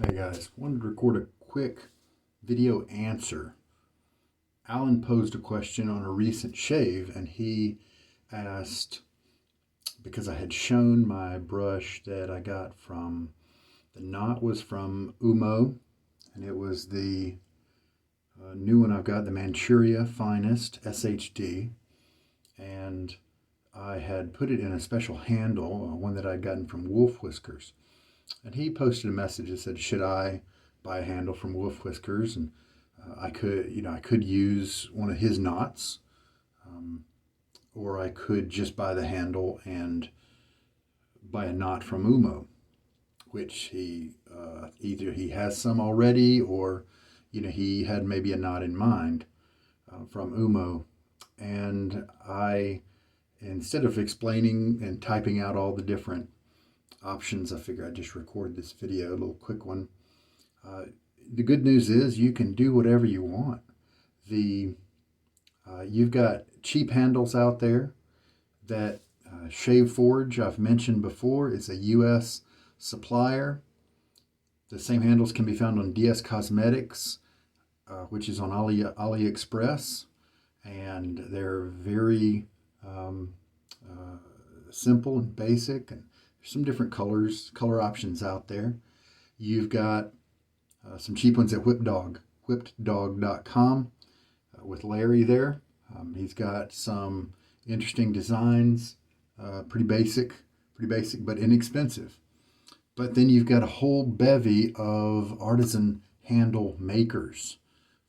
Hey guys, wanted to record a quick video answer. Alan posed a question on a recent shave and he asked, because I had shown my brush that I got from, the knot was from Umo, and it was the new one I've got, the Manchuria Finest SHD, and I had put it in a special handle, one that I'd gotten from Wolf Whiskers. And he posted a message that said, should I buy a handle from Wolf Whiskers? And I could use one of his knots, um, or I could just buy the handle and buy a knot from Umo, which either he has some already, or he had maybe a knot in mind from Umo. And I, instead of explaining and typing out all the different options, I figure I'd just record this video, a little quick one. The good news is you can do whatever you want. You've got cheap handles out there that Shave Forge, I've mentioned before, is a U.S. supplier. The same handles can be found on DS Cosmetics, which is on AliExpress, and they're very simple and basic, and there's some different color options out there. You've got some cheap ones at whipped.dog.com with Larry there. He's got some interesting designs, pretty basic, but inexpensive. But then you've got a whole bevy of artisan handle makers,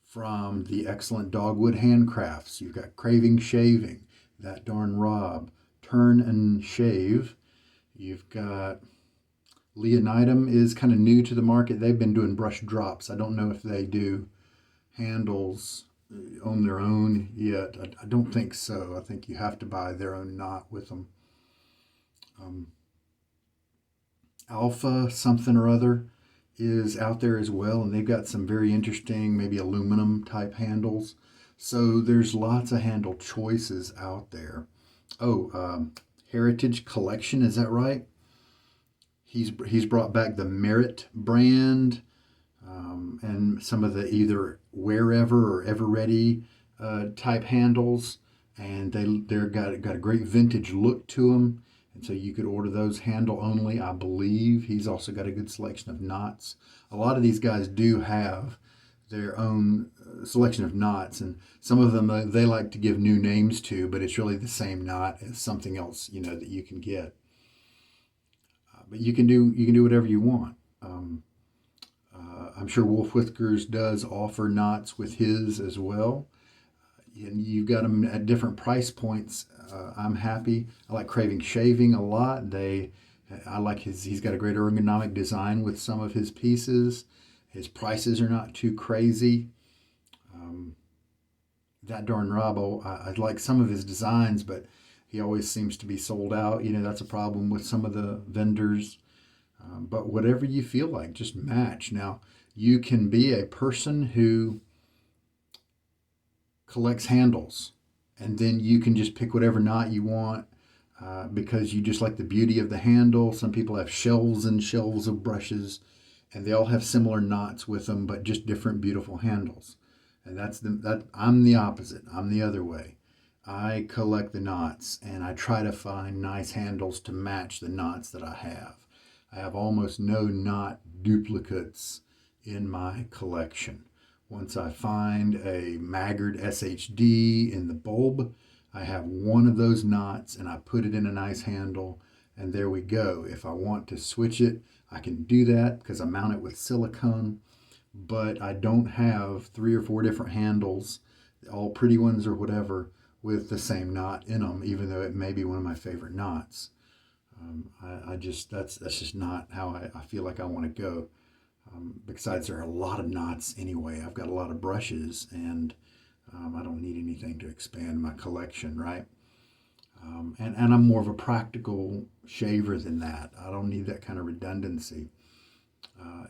from the excellent Dogwood Handcrafts. You've got Craving Shaving, That Darn Rob, Turn and Shave. You've got Leonitum is kind of new to the market. They've been doing brush drops. I don't know if they do handles on their own yet. I don't think so. I think you have to buy their own knot with them. Alpha something or other is out there as well, and they've got some very interesting, maybe aluminum type handles. So there's lots of handle choices out there. Heritage Collection, is that right? He's brought back the Merit brand, and some of the either Wherever or Ever Ready type handles, and they're got a great vintage look to them, and so you could order those handle only, I believe. He's also got a good selection of knots. A lot of these guys do have their own selection of knots, and some of them they like to give new names to, but it's really the same knot as something else that you can get. But you can do whatever you want. I'm sure Wolf Whiskers does offer knots with his as well, and you've got them at different price points. I'm happy. I like Craving Shaving a lot. I like he's got a great ergonomic design with some of his pieces. His prices are not too crazy. That Darn Robbo, I like some of his designs, but he always seems to be sold out. That's a problem with some of the vendors. But whatever you feel like, just match. Now, you can be a person who collects handles, and then you can just pick whatever knot you want because you just like the beauty of the handle. Some people have shelves and shelves of brushes, and they all have similar knots with them, but just different beautiful handles. And I'm the opposite. I'm the other way. I collect the knots, and I try to find nice handles to match the knots that I have. I have almost no knot duplicates in my collection. Once I find a Maggard SHD in the bulb, I have one of those knots and I put it in a nice handle, and there we go. If I want to switch it, I can do that because I mount it with silicone, but I don't have 3 or 4 different handles, all pretty ones or whatever, with the same knot in them, even though it may be one of my favorite knots. That's just not how I feel like I want to go. Besides, there are a lot of knots anyway. I've got a lot of brushes, and I don't need anything to expand my collection, right? And I'm more of a practical shaver than that. I don't need that kind of redundancy.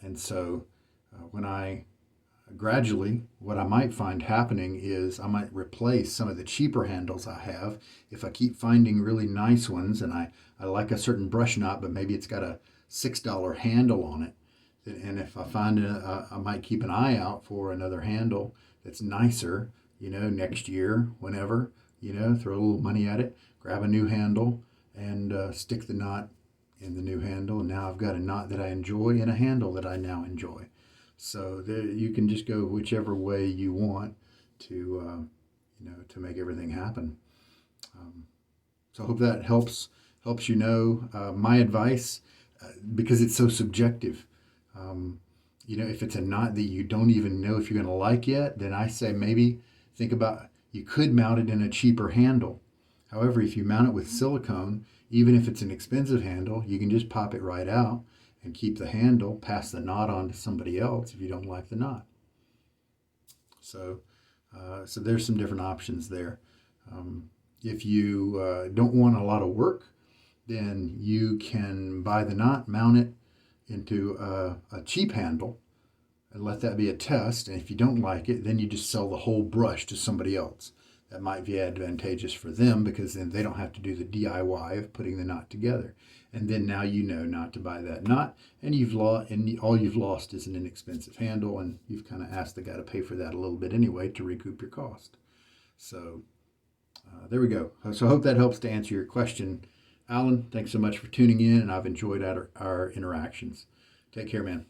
And so when I gradually, what I might find happening is I might replace some of the cheaper handles I have. If I keep finding really nice ones, and I like a certain brush knot, but maybe it's got a $6 handle on it, And if I find I might keep an eye out for another handle that's nicer, next year, whenever, throw a little money at it, grab a new handle, and stick the knot in the new handle. And now I've got a knot that I enjoy and a handle that I now enjoy. So you can just go whichever way you want to, to make everything happen. So I hope that helps my advice, because it's so subjective. If it's a knot that you don't even know if you're going to like yet, then I say maybe think about, you could mount it in a cheaper handle. However, if you mount it with silicone, even if it's an expensive handle, you can just pop it right out and keep the handle, pass the knot on to somebody else if you don't like the knot. So there's some different options there. If you don't want a lot of work, then you can buy the knot, mount it into a cheap handle, and let that be a test. And if you don't like it, then you just sell the whole brush to somebody else. That might be advantageous for them, because then they don't have to do the DIY of putting the knot together. And then now you know not to buy that knot, and all you've lost is an inexpensive handle, and you've kind of asked the guy to pay for that a little bit anyway to recoup your cost. So there we go. So I hope that helps to answer your question, Alan. Thanks so much for tuning in, and I've enjoyed our interactions. Take care, man.